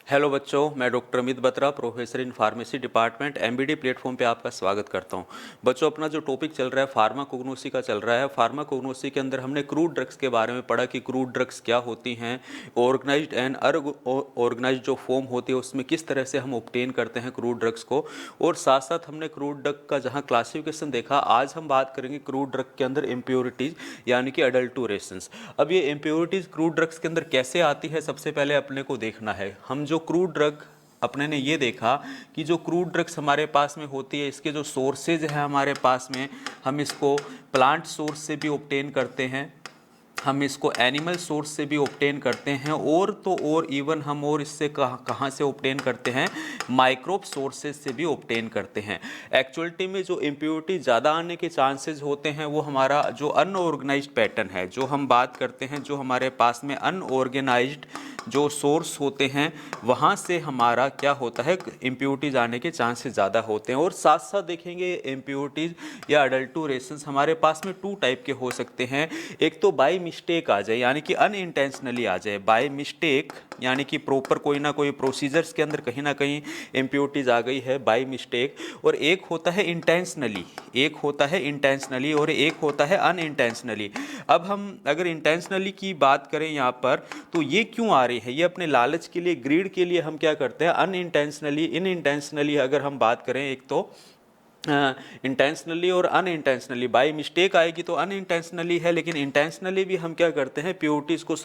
Hello बच्चों, मैं doctor Amit Batra, professor in pharmacy department MBD platform पे आपका स्वागत करता हूं। बच्चों, अपना जो टॉपिक चल रहा है फार्माकोग्नोसी का चल रहा है। फार्माकोग्नोसी के अंदर हमने क्रूड ड्रग्स के बारे में पढ़ा कि क्रूड ड्रग्स क्या होती हैं, ऑर्गेनाइज्ड एंड अनऑर्गेनाइज्ड जो फॉर्म होती है उसमें किस तरह से हम ऑब्टेन करते हैं क्रूड ड्रग्स को, और साथ साथ हमने क्रूड ड्रग का जहाँ क्लासिफिकेशन देखा, आज हम बात करेंगे क्रूड ड्रग के अंदर इम्प्योरिटीज़ यानी कि अडल्टोरेशंस। अब ये इम्प्योरिटीज़ क्रूड ड्रग्स के अंदर कैसे आती है, सबसे पहले अपने को देखना है। हम जो क्रूड ड्रग अपने ने ये देखा कि जो क्रूड ड्रग्स हमारे पास में होती है, इसके जो सोर्सेज है हमारे पास में, हम इसको प्लांट सोर्स से भी ऑब्टेन करते हैं, हम इसको एनिमल सोर्स से भी ऑब्टेन करते हैं, और तो और इवन हम और इससे कहाँ से ऑब्टेन करते हैं, माइक्रोब सोर्सेज से भी ऑब्टेन करते हैं। एक्चुअलिटी में जो इम्प्योरिटी ज़्यादा आने के चांसेस होते हैं वो हमारा जो अनऑर्गेनाइज्ड पैटर्न है, जो हम बात करते हैं, जो हमारे पास में अनऑर्गेनाइज्ड जो सोर्स होते हैं वहाँ से हमारा क्या होता है, इम्प्योरिटीज़ आने के चांसेस ज़्यादा होते हैं। और साथ साथ देखेंगे इम्प्योरिटीज़ या अडल्टोरेशंस हमारे पास में टू टाइप के हो सकते हैं। एक तो बाय मिस्टेक आ जाए यानी कि अनइंटेंशनली आ जाए, बाय मिस्टेक यानी कि प्रॉपर कोई ना कोई प्रोसीजर्स के अंदर कहीं ना कहीं इम्प्योरिटीज़ आ गई है बाय मिस्टेक, और एक होता है इंटेंशनली, एक होता है इंटेंशनली और एक होता है अनइंटेंशनली। अब हम अगर इंटेंशनली की बात करें यहाँ पर, तो ये क्यों आ रही है, ये अपने लालच के लिए, ग्रीड के लिए हम क्या करते हैं, अनइंटेंशनली इनइंटेंशनली अगर हम बात करें, एक तो इंटेंशनली और अनइंटेंशनली, बाय मिस्टेक आएगी तो अनइंटेंशनली है, लेकिन इंटेंशनली भी हम क्या करते हैं, प्योरिटीज़ को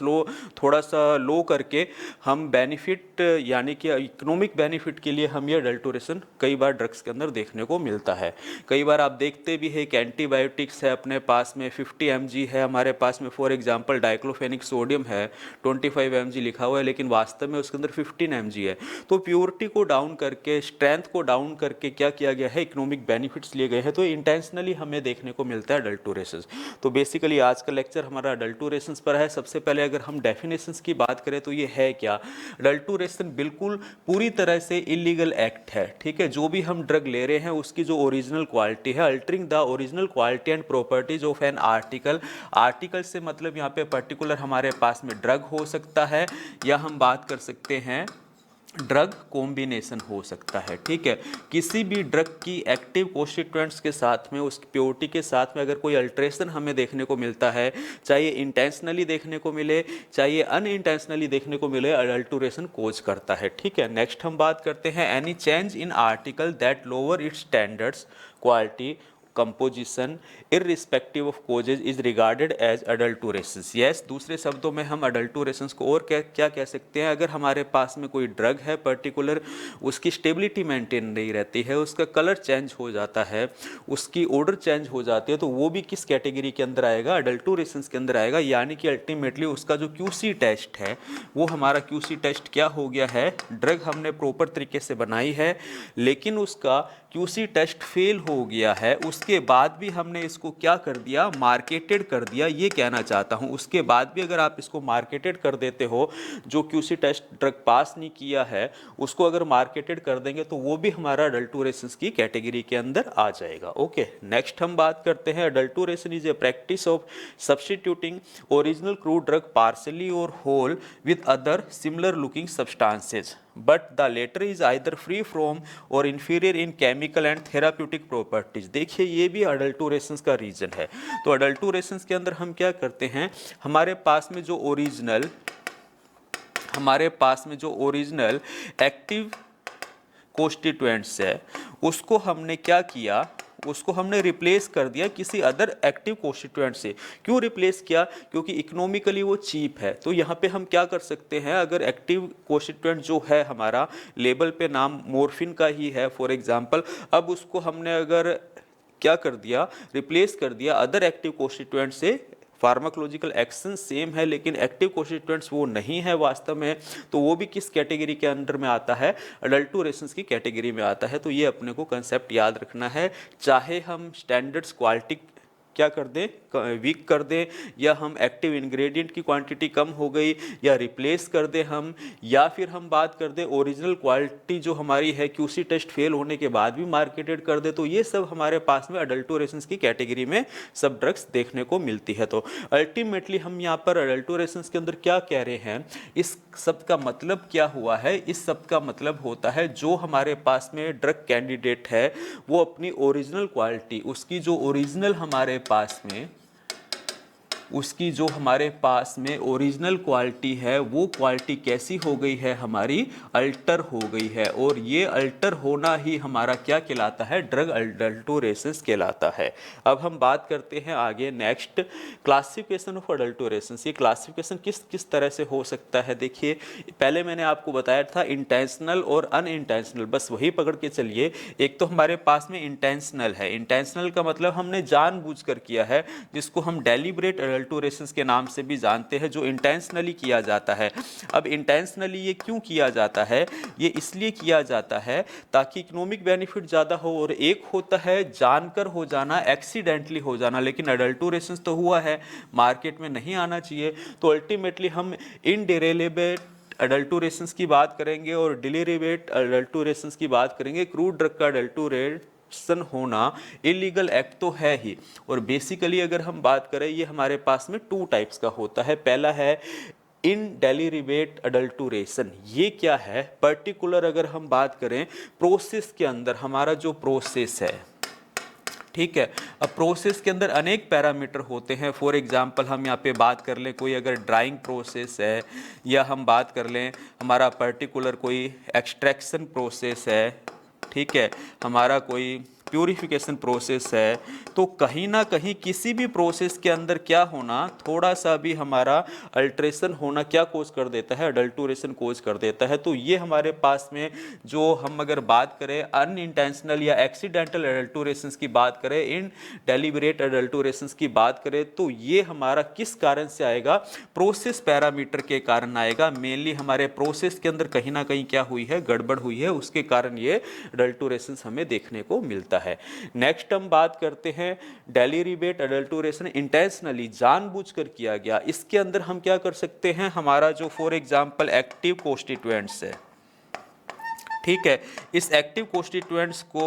थोड़ा सा लो करके हम बेनिफिट यानी कि इकोनॉमिक बेनिफिट के लिए हम ये अडल्टोरेशन कई बार ड्रग्स के अंदर देखने को मिलता है। कई बार आप देखते भी है कि एंटीबायोटिक्स है अपने पास में 50 mg है हमारे पास में, फॉर एग्जाम्पल डाइक्लोफेनिक सोडियम है 25 mg लिखा हुआ है, लेकिन वास्तव में उसके अंदर 15 mg है। तो प्योरिटी को डाउन करके, स्ट्रेंथ को डाउन करके क्या किया गया है, इकोनॉमिक बेनिफिट्स लिए गए हैं, तो इंटेंशनली हमें देखने को मिलता है अडल्टोरेशंस। तो बेसिकली आज का लेक्चर हमारा अडल्टोरेशंस पर है। सबसे पहले अगर हम डेफिनेशंस की बात करें तो ये है क्या, अडल्टोरेशन बिल्कुल पूरी तरह से इलीगल एक्ट है, ठीक है। जो भी हम ड्रग ले रहे हैं उसकी जो ओरिजिनल क्वालिटी है, altering the original quality and properties of an article, article से मतलब यहाँ पे पर्टिकुलर हमारे पास में ड्रग हो सकता है, या हम बात कर सकते हैं ड्रग कॉम्बिनेशन हो सकता है, ठीक है। किसी भी ड्रग की एक्टिव कॉन्स्टिट्यूएंट्स के साथ में, उसकी प्योरिटी के साथ में अगर कोई अल्ट्रेशन हमें देखने को मिलता है, चाहे इंटेंशनली देखने को मिले चाहे अनइंटेंशनली देखने को मिले, अडल्टोरेशन कोज करता है, ठीक है। नेक्स्ट हम बात करते हैं any change in article that lower its standards quality composition irrespective of causes is regarded as adulterations. Yes, दूसरे शब्दों में हम अडल्टोरेशंस को और क्या क्या कह सकते हैं, अगर हमारे पास में कोई ड्रग है पर्टिकुलर, उसकी स्टेबिलिटी मेंटेन नहीं रहती है, उसका कलर चेंज हो जाता है, उसकी ऑर्डर चेंज हो जाती है, तो वो भी किस कैटेगरी के अंदर आएगा, अडल्टोरेशंस के अंदर आएगा। यानी कि अल्टीमेटली उसका जो क्यूसी टेस्ट है, वो हमारा क्यूसी टेस्ट क्या हो गया है, ड्रग हमने प्रॉपर तरीके से बनाई है लेकिन उसका क्यूसी टेस्ट फेल हो गया है, उसके बाद भी हमने इसको क्या कर दिया, मार्केटेड कर दिया, ये कहना चाहता हूँ। उसके बाद भी अगर आप इसको मार्केटेड कर देते हो, जो क्यूसी टेस्ट ड्रग पास नहीं किया है उसको अगर मार्केटेड कर देंगे तो वो भी हमारा अडल्टोरेशंस की कैटेगरी के अंदर आ जाएगा। ओके, नेक्स्ट हम बात करते हैं, adulteration is a practice of substituting original crude drug partly और whole with other similar looking substances, but the latter is either free from or inferior in chemical and therapeutic properties। देखिए, ये भी अडल्टोरेशंस का reason है। तो अडल्टोरेशंस के अंदर हम क्या करते हैं, हमारे पास में जो ओरिजिनल एक्टिव कॉन्स्टिट्यूएंट्स है उसको हमने क्या किया, उसको हमने रिप्लेस कर दिया किसी अदर एक्टिव कॉन्स्टिट्यूएंट से। क्यों रिप्लेस किया, क्योंकि इकोनॉमिकली वो चीप है। तो यहाँ पे हम क्या कर सकते हैं, अगर एक्टिव कॉन्स्टिट्यूएंट जो है हमारा, लेबल पे नाम मॉर्फिन का ही है फॉर एग्जांपल, अब उसको हमने अगर क्या कर दिया, रिप्लेस कर दिया अदर एक्टिव कॉन्स्टिट्यूएंट से, फार्माकोलॉजिकल एक्शन सेम है लेकिन एक्टिव कॉन्स्टिट्यूएंट्स वो नहीं है वास्तव में, तो वो भी किस कैटेगरी के अंडर में आता है, अडल्टोरेशंस की कैटेगरी में आता है। तो ये अपने को कंसेप्ट याद रखना है, चाहे हम स्टैंडर्ड्स क्वालिटी क्या कर दें, वीक कर दें, या हम एक्टिव इंग्रेडिएंट की क्वांटिटी कम हो गई या रिप्लेस कर दें हम, या फिर हम बात कर दें ओरिजिनल क्वालिटी जो हमारी है क्यूसी टेस्ट फेल होने के बाद भी मार्केटेड कर दे, तो ये सब हमारे पास में अडल्टोरेशंस की कैटेगरी में सब ड्रग्स देखने को मिलती है। तो अल्टीमेटली हम यहाँ पर अडल्टोरेशंस के अंदर क्या कह रहे हैं, इस सब का मतलब क्या हुआ है, इस सब का मतलब होता है जो हमारे पास में ड्रग कैंडिडेट है वो अपनी ओरिजिनल क्वालिटी, उसकी जो ओरिजिनल हमारे पास में, उसकी जो हमारे पास में ओरिजिनल क्वालिटी है वो क्वालिटी कैसी हो गई है, हमारी अल्टर हो गई है, और ये अल्टर होना ही हमारा क्या कहलाता है, ड्रग अडल्टोरेशंस कहलाता है। अब हम बात करते हैं आगे नेक्स्ट, क्लासिफिकेशन ऑफ अडल्टोरेशंस। ये क्लासिफिकेशन किस किस तरह से हो सकता है, देखिए पहले मैंने आपको बताया था इंटेंशनल और अनइंटेंशनल, बस वही पकड़ के चलिए। एक तो हमारे पास में इंटेंशनल है, इंटेंशनल का मतलब हमने जानबूझकर किया है, जिसको हम डेलिब्रेट अडल्टोरेशंस के नाम से भी जानते हैं, जो इंटेंशनली किया जाता है। अब इंटेंशनली ये क्यों किया जाता है, ये इसलिए किया जाता है ताकि इकोनॉमिक बेनिफिट ज़्यादा हो, और एक होता है जानकर हो जाना, एक्सीडेंटली हो जाना, लेकिन अडल्टोरेशंस तो हुआ है, मार्केट में नहीं आना चाहिए। तो अल्टीमेटली हम इनडेरिवेबल अडल्टोरेशंस की बात करेंगे और डिलीरेवेट अडल्टोरेशंस की बात करेंगे। क्रूड ड्रग का अडल्टोरेट होना इलीगल एक्ट तो है ही, और बेसिकली अगर हम बात करें ये हमारे पास में टू टाइप्स का होता है। पहला है इनडेलिवेट अडल्टोरेशन। ये क्या है, पर्टिकुलर अगर हम बात करें प्रोसेस के अंदर, हमारा जो प्रोसेस है, ठीक है, अब प्रोसेस के अंदर अनेक पैरामीटर होते हैं। फॉर एग्जांपल हम यहाँ पे बात कर लें कोई अगर ड्राइंग प्रोसेस है, या हम बात कर लें हमारा पर्टिकुलर कोई एक्सट्रैक्शन प्रोसेस है, ठीक है, हमारा कोई प्यूरिफिकेशन प्रोसेस है, तो कहीं ना कहीं किसी भी प्रोसेस के अंदर क्या होना, थोड़ा सा भी हमारा अल्ट्रेशन होना क्या कोज कर देता है, अडल्टोरेशन कोज कर देता है। तो ये हमारे पास में जो हम अगर बात करें अनइंटेंशनल या एक्सीडेंटल अडल्टोरेशंस की बात करें, इन डेलिबरेट अडल्टोरेशंस की बात करें, तो ये हमारा किस कारण से आएगा, प्रोसेस पैरामीटर के कारण आएगा। मेनली हमारे प्रोसेस के अंदर कहीं ना कहीं क्या हुई है, गड़बड़ हुई है, उसके कारण ये अडल्टोरेशंस हमें देखने को मिलता है। नेक्स्ट हम बात करते हैं डेलिबरेट अडल्टोरेशन, इंटेंशनली जानबूझकर किया गया। इसके अंदर हम क्या कर सकते हैं, हमारा जो फॉर एग्जांपल एक्टिव कॉन्स्टिट्यूएंट्स है, ठीक है, इस एक्टिव कॉन्स्टिट्यूएंट्स को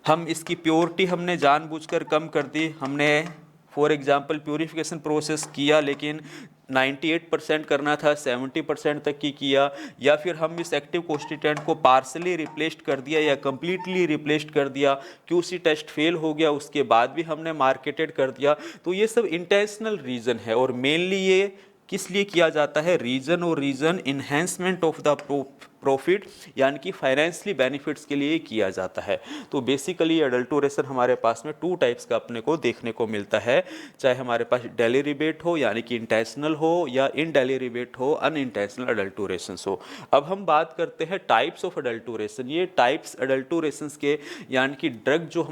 हम, इसकी प्योरिटी हमने जानबूझकर कम कर दी, हमने फॉर एग्जांपल प्यूरिफिकेशन प्रोसेस किया लेकिन 98% करना था, 70% तक की किया, या फिर हम इस एक्टिव कॉन्स्टिट्यूएंट को पार्सली रिप्लेस्ड कर दिया या कंप्लीटली रिप्लेस्ड कर दिया, क्यूसी टेस्ट फेल हो गया, उसके बाद भी हमने मार्केटेड कर दिया। तो ये सब इंटेंशनल रीजन है, और मेनली ये किस लिए किया जाता है, रीजन और reason enhancement of the profit, यानी कि फाइनेंशियली बेनिफिट्स के लिए किया जाता है। तो बेसिकली अडल्टोरेशन हमारे पास में टू टाइप्स का अपने को देखने को मिलता है, चाहे हमारे पास डेलिबरेट हो यानी कि इंटेंशनल हो, या इनडेलिबरेट हो अनइंटेंशनल अडल्टोरेशन हो। अब हम बात करते हैं टाइप्स ऑफ अडल्टोरेशन। ये टाइप्स अडल्टोरेशन के, यानी कि ड्रग जो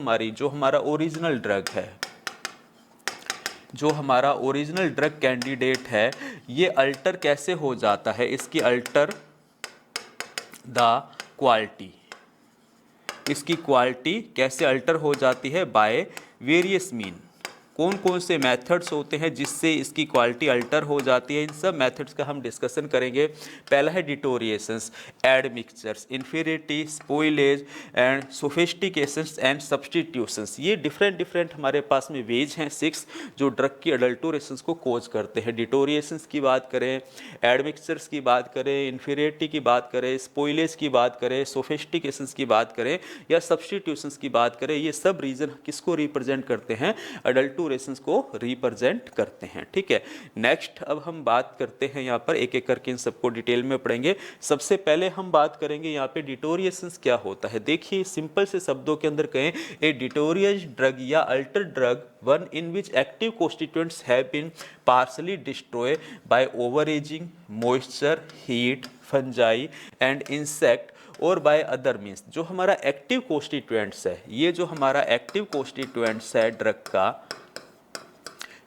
हमारा ओरिजिनल ड्रग है, जो हमारा ओरिजिनल ड्रग कैंडिडेट है, ये अल्टर कैसे हो जाता है, इसकी अल्टर द क्वालिटी, इसकी क्वालिटी कैसे अल्टर हो जाती है, बाय वेरियस मीन। कौन कौन से मेथड्स होते हैं जिससे इसकी क्वालिटी अल्टर हो जाती है, इन सब मेथड्स का हम डिस्कशन करेंगे। पहला है deteriorations, admixtures, inferiority, spoilage and sophistications and substitutions. ये डिफरेंट हमारे पास में वेज हैं 6 जो ड्रग की अडल्टोरेशंस को कोज करते हैं। डिटोरिएशंस की बात करें, एडमिक्सचर्स की बात करें, इन्फीरियरिटी की बात करें, स्पॉइलेज की बात करें, सोफिस्टिकेशंस की बात करें, या सब्स्टिट्यूशंस की बात करें, ये सब रीजन किसको रिप्रेजेंट करते हैं, अडल्टोरेशंस को रिप्रेजेंट करते हैं। ठीक है, नेक्स्ट अब हम बात करते हैं, यहाँ पर एक एक करके इन सबको डिटेल में पढ़ेंगे। सबसे पहले हम बात करेंगे यहाँ पे डिटोरिएशंस क्या होता है। देखिए सिंपल से शब्दों के अंदर कहें, ए डिटोरियस ड्रग या alter drug one in which active constituents have been partially destroy by over aging, moisture, heat, fungi and insect और बाय अदर मीन्स। जो हमारा एक्टिव कॉन्स्टिट्यूएंट्स है, ये जो हमारा एक्टिव कॉन्स्टिट्यूएंट्स है ड्रग का,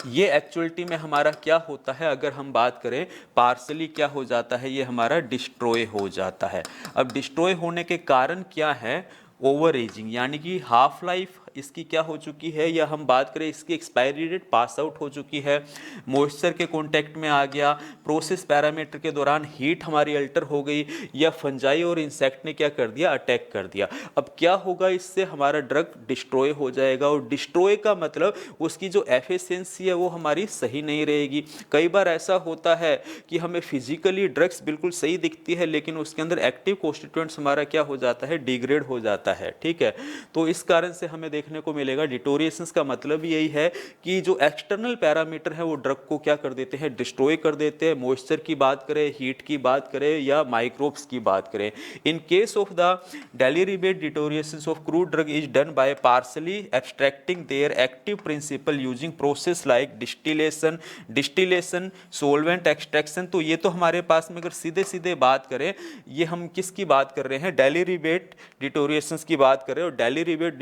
ये एक्चुअलिटी में हमारा क्या होता है, अगर हम बात करें पार्सली क्या हो जाता है, ये हमारा डिस्ट्रॉय हो जाता है। अब डिस्ट्रॉय होने के कारण क्या है, ओवर एजिंग, यानी कि हाफ लाइफ इसकी क्या हो चुकी है, या हम बात करें इसकी एक्सपायरी डेट पास आउट हो चुकी है, मॉइस्चर के कांटेक्ट में आ गया, प्रोसेस पैरामीटर के दौरान हीट हमारी अल्टर हो गई, या फंजाई और इंसेक्ट ने क्या कर दिया, अटैक कर दिया। अब क्या होगा, इससे हमारा ड्रग डिस्ट्रॉय हो जाएगा, और डिस्ट्रॉय का मतलब उसकी जो एफिशिएंसी है वो हमारी सही नहीं रहेगी। कई बार ऐसा होता है कि हमें फिजिकली ड्रग्स बिल्कुल सही दिखती है, लेकिन उसके अंदर एक्टिव कॉन्स्टिट्यूएंट्स हमारा क्या हो जाता है, डिग्रेड हो जाता है। ठीक है, तो इस कारण से हमें देखने को मिलेगा डिटोरिएशंस का मतलब यही है कि जो एक्सटर्नल पैरामीटर है वो ड्रग को क्या कर देते हैं, डिस्ट्रॉय कर देते हैं। मॉइस्चर की बात करें, हीट की बात करें, या माइक्रोब्स की बात करें। In case of the deliberate deterioration of crude drug is done by partially abstracting their active principle using process like distillation, solvent extraction। तो ये तो हमारे पास में अगर सीधे सीधे बात करें, ये हम किसकी बात कर रहे हैं, deliberate deteriorations की बात कर रहे हैं। और deliberate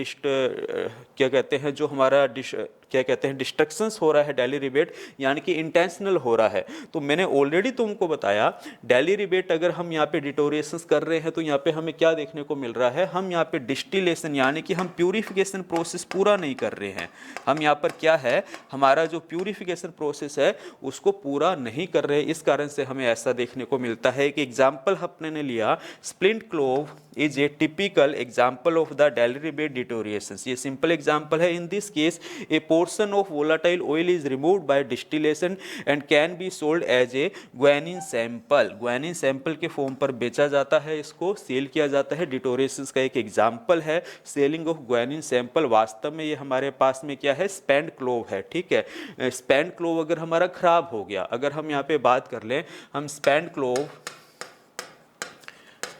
क्या कहते हैं, जो हमारा क्या कहते हैं, डिस्ट्रक्शंस हो रहा है डेलिरिबेट, यानी कि इंटेंशनल हो रहा है। तो मैंने ऑलरेडी तुमको बताया डेलिरिबेट अगर हम यहाँ पे डिटोरिएशंस कर रहे हैं तो यहाँ पे हमें क्या देखने को मिल रहा है, हम यहाँ पे डिस्टिलेशन यानी कि हम प्यूरिफिकेशन प्रोसेस पूरा नहीं कर रहे हैं। हम यहाँ पर क्या है, हमारा जो प्यूरिफिकेशन प्रोसेस है उसको पूरा नहीं कर रहे, इस कारण से हमें ऐसा देखने को मिलता है। कि एग्जाम्पल अपने लिया, spent clove is a typical example of the deliberate deteriorations. ये सिंपल एग्जाम्पल है। In this case a portion of volatile oil is removed by distillation and can be sold as a guanine sample। guanine sample के form पर बेचा जाता है, इसको cell किया जाता है। डिटोरेशंस का एक एग्जाम्पल है सेलिंग ऑफ guanine sample। वास्तव में ये हमारे पास में क्या है, स्पेंड क्लोव है। ठीक है, स्पेंड क्लोव अगर हमारा खराब हो गया, अगर हम यहाँ पे बात कर लें, हम स्पेंड क्लोव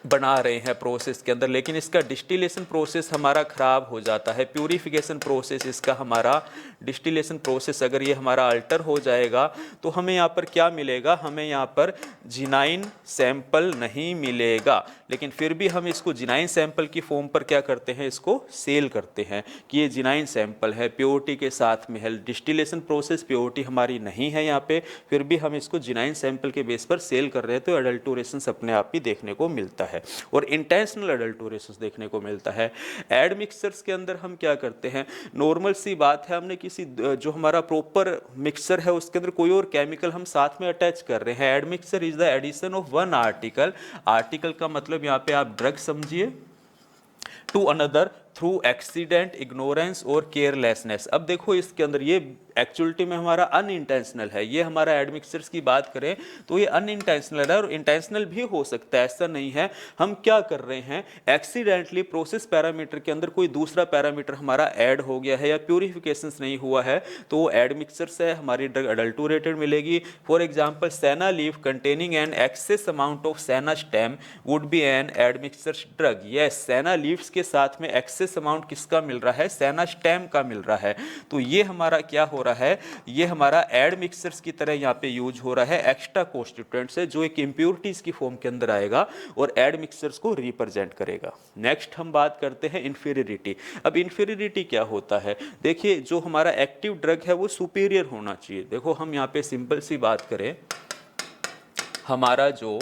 बना रहे हैं प्रोसेस के अंदर, लेकिन इसका डिस्टिलेशन प्रोसेस हमारा खराब हो जाता है, प्यूरिफिकेशन प्रोसेस इसका हमारा डिस्टिलेशन प्रोसेस अगर ये हमारा अल्टर हो जाएगा तो हमें यहाँ पर क्या मिलेगा, हमें यहाँ पर जिनाइन सैंपल नहीं मिलेगा। लेकिन फिर भी हम इसको जिनाइन सैंपल की फॉर्म पर क्या करते हैं, इसको सेल करते हैं कि ये जिनाइन सैंपल है, प्योरिटी के साथ में है। डिस्टिलेशन प्रोसेस प्योरिटी हमारी नहीं है यहाँ पे, फिर भी हम इसको जिनाइन सैंपल के बेस पर सेल कर रहे हैं, तो अडल्टोरेशन अपने आप ही देखने को मिलता है और इंटेंशनल अडल्टोरेशन देखने को मिलता है। एड मिक्सचर्स के अंदर हम क्या करते हैं, नॉर्मल सी बात है, हमने किसी जो हमारा प्रॉपर मिक्सचर है उसके अंदर कोई और केमिकल हम साथ में अटैच कर रहे हैं। Admixture is the addition of one article. Article का मतलब यहाँ पे आप ड्रग समझिए, to another through accident, ignorance और केयरलेसनेस। अब देखो इसके अंदर ये एक्चुअलिटी में हमारा अनइंटेंशनल है। ये हमारा एडमिक्सचर्स की बात करें तो ये अनइंटेंशनल है और इंटेंशनल भी हो सकता है, ऐसा नहीं है। हम क्या कर रहे हैं, एक्सीडेंटली प्रोसेस पैरामीटर के अंदर कोई दूसरा पैरामीटर हमारा ऐड हो गया है या प्यूरिफिकेशन नहीं हुआ है, तो वो एडमिक्सचर्स है, हमारी ड्रग अडल्टोरेटेड मिलेगी। For example senna leaf containing an excess amount of senna stem would be an admixture drug. Yes, senna leaves के साथ में एक्सेस अमाउंट किसका मिल रहा है, सेना स्टेम का मिल रहा है। तो ये हमारा क्या हो रहा है, ये हमारा एड मिक्सचर्स की तरह यहाँ पे यूज हो रहा है। एक्स्ट्रा कॉन्स्टिट्यूएंट्स है जो एक इंप्योरिटीज की फॉर्म के अंदर आएगा और एड मिक्सचर्स को रिप्रेजेंट करेगा। नेक्स्ट हम बात करते हैं इंफीरियरिटी। अब इंफीरियरिटी क्या होता है, देखिए जो हमारा एक्टिव ड्रग है वो सुपीरियर होना चाहिए। देखो हम यहाँ पे सिंपल सी बात करें, हमारा जो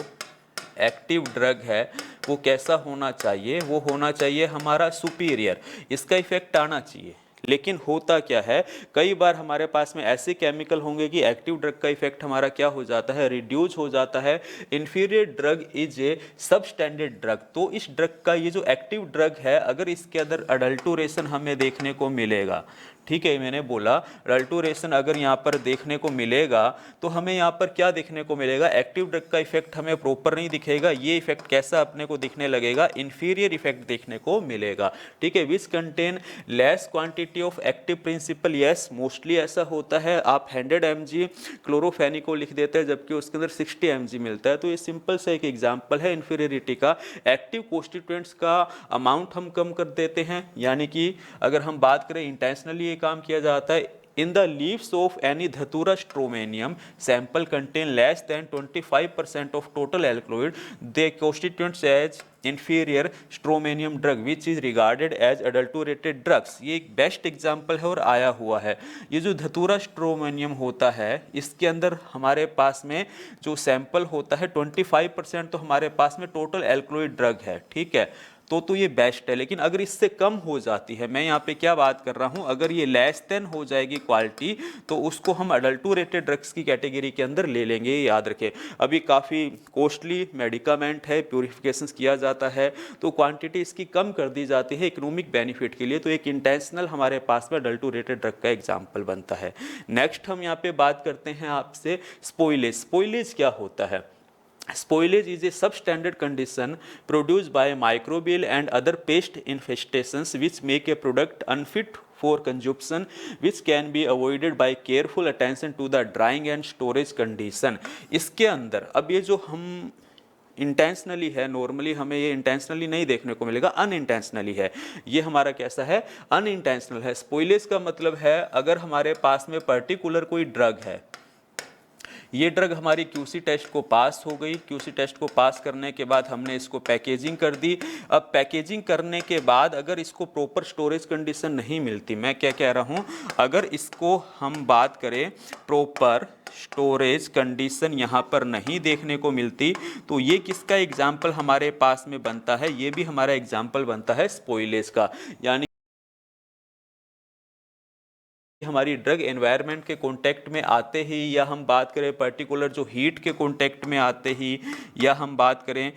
एक्टिव ड्रग है वो कैसा होना चाहिए, वो होना चाहिए हमारा सुपीरियर, इसका इफेक्ट आना चाहिए। लेकिन होता क्या है, कई बार हमारे पास में ऐसे केमिकल होंगे कि एक्टिव ड्रग का इफेक्ट हमारा क्या हो जाता है, रिड्यूस हो जाता है। Inferior drug is a substandard drug. तो इस ड्रग का ये जो एक्टिव ड्रग है, अगर इसके अंदर अडल्टोरेशन हमें देखने को मिलेगा, ठीक है, मैंने बोला अडल्टोरेशन अगर यहाँ पर देखने को मिलेगा तो हमें यहाँ पर क्या देखने को मिलेगा, एक्टिव ड्रग का इफेक्ट हमें प्रॉपर नहीं दिखेगा। ये इफेक्ट कैसा अपने को दिखने लगेगा, इन्फीरियर इफेक्ट देखने को मिलेगा। ठीक है, which contain less quantity of active principal. Yes, mostly ऐसा होता है। आप 100 mg क्लोरोफेनिको लिख देते हैं जबकि उसके अंदर 60 mg मिलता है। तो ये सिंपल सा एक एग्जाम्पल है इन्फीरियरिटी का। एक्टिव कॉन्स्टिट्यूएंट्स का अमाउंट हम कम कर देते हैं, यानी कि अगर हम बात करें इंटेंशनली ये काम किया जाता है। In the leaves of any Dhatura stromonium sample contain less than 25% of total alkaloid. They constitute as inferior stromonium drug which is regarded as adulterated drugs। ये एक बेस्ट एग्जाम्पल है और आया हुआ है। ये जो धतूरा स्ट्रोमोनियम होता है इसके अंदर हमारे पास में जो सैंपल होता है 25% तो हमारे पास में टोटल एल्कलॉइड ड्रग है। ठीक है, तो ये बेस्ट है। लेकिन अगर इससे कम हो जाती है, मैं यहाँ पे क्या बात कर रहा हूँ, अगर ये लेस देन हो जाएगी क्वालिटी, तो उसको हम अडल्टरेटेड ड्रग्स की कैटेगरी के अंदर ले लेंगे, ये याद रखें। अभी काफ़ी कॉस्टली मेडिकामेंट है, प्यूरिफिकेशन किया जाता है, तो क्वांटिटी इसकी कम कर दी जाती है इकोनॉमिक बेनिफिट के लिए, तो एक इंटेंशनल हमारे पास में अडल्टरेटेड ड्रग का एग्जाम्पल बनता है। नेक्स्ट हम यहाँ पे बात करते हैं आपसे स्पॉइलेज। स्पॉइलेज क्या होता है? Spoilage is a substandard condition produced by microbial and other pest infestations which make a product unfit for consumption, which can be avoided by careful attention to the drying and storage condition। इसके अंदर अब ये जो हम intentionally है, normally हमें ये intentionally नहीं देखने को मिलेगा, अनइंटेंशनली है। ये हमारा कैसा है? अनइंटेंशनल है। स्पॉइलेज का मतलब है अगर हमारे पास में पर्टिकुलर कोई ड्रग है, ये ड्रग हमारी क्यूसी टेस्ट को पास हो गई, क्यूसी टेस्ट को पास करने के बाद हमने इसको पैकेजिंग कर दी। अब पैकेजिंग करने के बाद अगर इसको प्रॉपर स्टोरेज कंडीशन नहीं मिलती, मैं क्या कह रहा हूँ, अगर इसको हम बात करें प्रॉपर स्टोरेज कंडीशन यहाँ पर नहीं देखने को मिलती, तो ये किसका एग्जाम्पल हमारे पास में बनता है? ये भी हमारा एग्जाम्पल बनता है स्पॉइलेज का। यानी हमारी ड्रग एनवायरनमेंट के कांटेक्ट में आते ही, या हम बात करें पर्टिकुलर जो हीट के कांटेक्ट में आते ही, या हम बात करें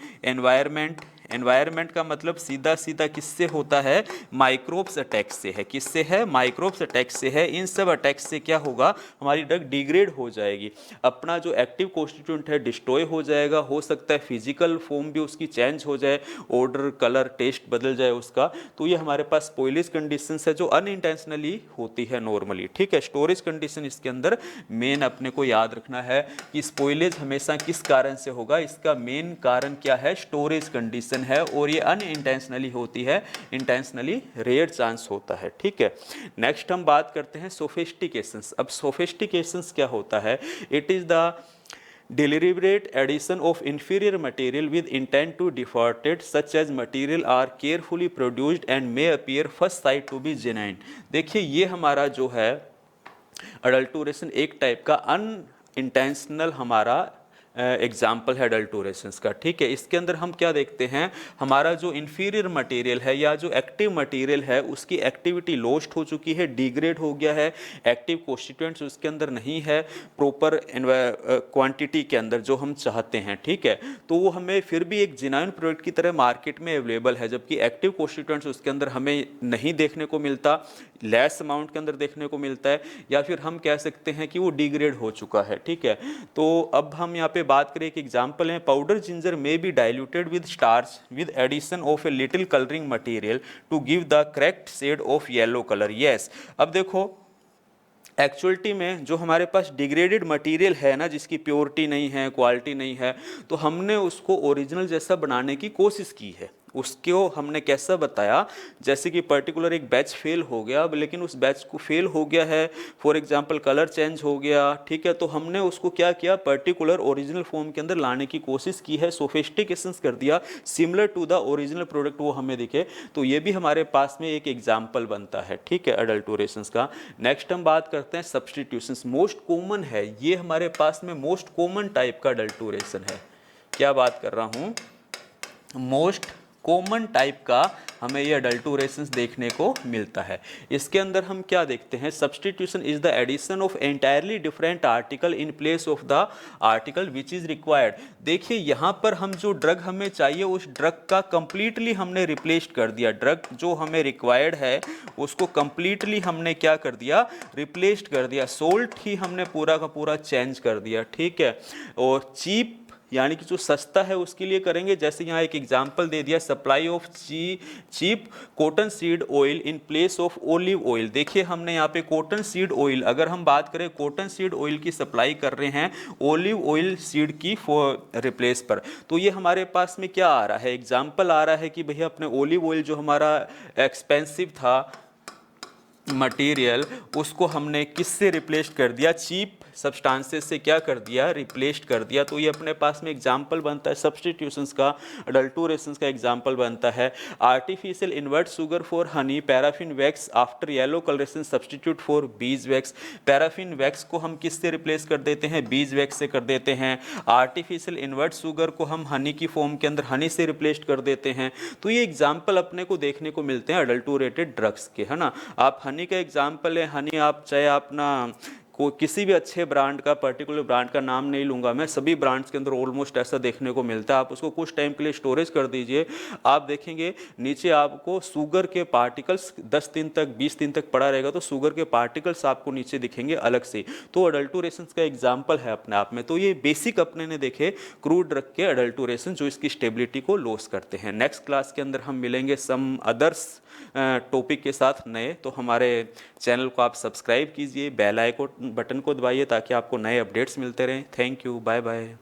एनवायरनमेंट का मतलब सीधा सीधा किससे होता है? माइक्रोब्स अटैक से है। किससे है? माइक्रोब्स अटैक से है। इन सब अटैक से क्या होगा? हमारी ड्रग डिग्रेड हो जाएगी, अपना जो एक्टिव कॉन्स्टिट्यूएंट है डिस्ट्रॉय हो जाएगा, हो सकता है फिजिकल फॉर्म भी उसकी चेंज हो जाए, ऑर्डर, कलर, टेस्ट बदल जाए उसका। तो ये हमारे पास स्पॉइलेज कंडीशन है जो अनइंटेंशनली होती है नॉर्मली, ठीक है। स्टोरेज कंडीशन इसके अंदर मेन अपने को याद रखना है कि स्पॉइलेज हमेशा किस कारण से होगा, इसका मेन कारण क्या है? स्टोरेज कंडीशन है, और ये अनइंटेंशनली होती है, इंटेंशनली रेयर चांस होता है, ठीक है। नेक्स्ट हम बात करते हैं सोफिस्टिकेशंस। अब सोफिस्टिकेशंस क्या होता है? It is the deliberate addition of inferior material with intent to defraud it, such as material are carefully produced and may appear first sight to be genuine। देखिए ये हमारा जो है अडल्टरेशन एक टाइप का अनइंटेंशनल हमारा एग्जाम्पल है अडल्टरेशंस का, ठीक है। इसके अंदर हम क्या देखते हैं? हमारा जो इन्फीरियर मटेरियल है या जो एक्टिव मटेरियल है उसकी एक्टिविटी लॉस्ट हो चुकी है, डिग्रेड हो गया है, एक्टिव कॉन्स्टिट्यूएंट्स उसके अंदर नहीं है प्रॉपर क्वांटिटी के अंदर जो हम चाहते हैं, ठीक है। तो वो हमें फिर भी एक जेन्युइन प्रोडक्ट की तरह मार्केट में अवेलेबल है, जबकि एक्टिव कॉन्स्टिट्यूएंट्स उसके अंदर हमें नहीं देखने को मिलता, लेस अमाउंट के अंदर देखने को मिलता है, या फिर हम कह सकते हैं कि वो डिग्रेड हो चुका है, ठीक है। तो अब हम यहाँ पे बात करें, एक एग्जांपल है, पाउडर जिंजर में be diluted with starch with addition of a little colouring material to give the correct shade of yellow colour. Yes, अब देखो एक्चुअलिटी में जो हमारे पास डिग्रेडेड मटेरियल है ना, जिसकी प्योरिटी नहीं है, क्वालिटी नहीं है, तो हमने उसको ओरिजिनल जैसा बनाने की कोशिश की है। उसको हमने कैसा बताया, जैसे कि पर्टिकुलर एक बैच फेल हो गया, लेकिन उस बैच को फेल हो गया है, फॉर एग्जांपल कलर चेंज हो गया, ठीक है, तो हमने उसको क्या किया, पर्टिकुलर ओरिजिनल फॉर्म के अंदर लाने की कोशिश की है, सोफिस्टिकेशंस कर दिया, similar to the original product वो हमें दिखे। तो ये भी हमारे पास में एक एग्जाम्पल बनता है, ठीक है, अडल्टरेशंस का। नेक्स्ट हम बात करते हैं सब्सटीट्यूशंस। मोस्ट कॉमन है, ये हमारे पास में मोस्ट कॉमन टाइप का अडल्टरेशन है। क्या बात कर रहा हूँ? मोस्ट कॉमन टाइप का हमें ये अडल्टरेशंस देखने को मिलता है। इसके अंदर हम क्या देखते हैं? Substitution is the addition of entirely different article in place of the article which is required. देखिए यहाँ पर हम जो ड्रग हमें चाहिए उस ड्रग का कंप्लीटली हमने रिप्लेस कर दिया। ड्रग जो हमें रिक्वायर्ड है उसको कंप्लीटली हमने क्या कर दिया? रिप्लेस कर दिया। सोल्ट ही हमने पूरा का पूरा चेंज कर दिया, ठीक है। और चीप यानी कि जो सस्ता है उसके लिए करेंगे, जैसे यहाँ एक एग्जांपल दे दिया, supply of cheap cotton seed oil in place of olive oil. देखिए हमने यहाँ पे कॉटन सीड ऑयल, अगर हम बात करें कॉटन सीड ऑयल की सप्लाई कर रहे हैं ओलिव ऑयल सीड की रिप्लेस पर, तो ये हमारे पास में क्या आ रहा है? एग्जाम्पल आ रहा है कि भैया अपने ओलिव ऑयल जो हमारा एक्सपेंसिव था मटेरियल, उसको हमने किससे रिप्लेस कर दिया? चीप सब्सटेंसेस से क्या कर दिया, रिप्लेस्ड कर दिया। तो ये अपने पास में एग्जाम्पल बनता है सब्सटीट्यूशंस का, अडल्टोरेशंस का एग्जाम्पल बनता है। Artificial invert sugar for Honey, paraffin wax after yellow colouration substitute for bees wax. Paraffin wax को हम किससे रिप्लेस कर देते हैं, बीज वैक्स से कर देते हैं। आर्टिफिशियल इन्वर्ट शुगर को हम हनी की फॉर्म के अंदर हनी से रिप्लेस कर देते हैं। तो ये एग्जाम्पल अपने को देखने को मिलते हैं अडल्टोरेटेड ड्रग्स के, है ना। आप हनी का एग्जाम्पल है, हनी आप चाहे अपना को किसी भी अच्छे ब्रांड का, पर्टिकुलर ब्रांड का नाम नहीं लूँगा मैं, सभी ब्रांड्स के अंदर ऑलमोस्ट ऐसा देखने को मिलता है। आप उसको कुछ टाइम के लिए स्टोरेज कर दीजिए, आप देखेंगे नीचे आपको शुगर के पार्टिकल्स 10 दिन तक, 20 दिन तक पड़ा रहेगा, तो शुगर के पार्टिकल्स आपको नीचे दिखेंगे अलग से। तो अडल्टोरेशन का एग्जाम्पल है अपने आप में। तो ये बेसिक अपने ने देखे क्रूड ड्रग के अडल्टोरेशन जो इसकी स्टेबिलिटी को लॉस करते हैं। नेक्स्ट क्लास के अंदर हम मिलेंगे सम अदर्स टॉपिक के साथ नए। तो हमारे चैनल को आप सब्सक्राइब कीजिए, बेल आइकन बटन को दबाइए ताकि आपको नए अपडेट्स मिलते रहें। Thank you, bye bye.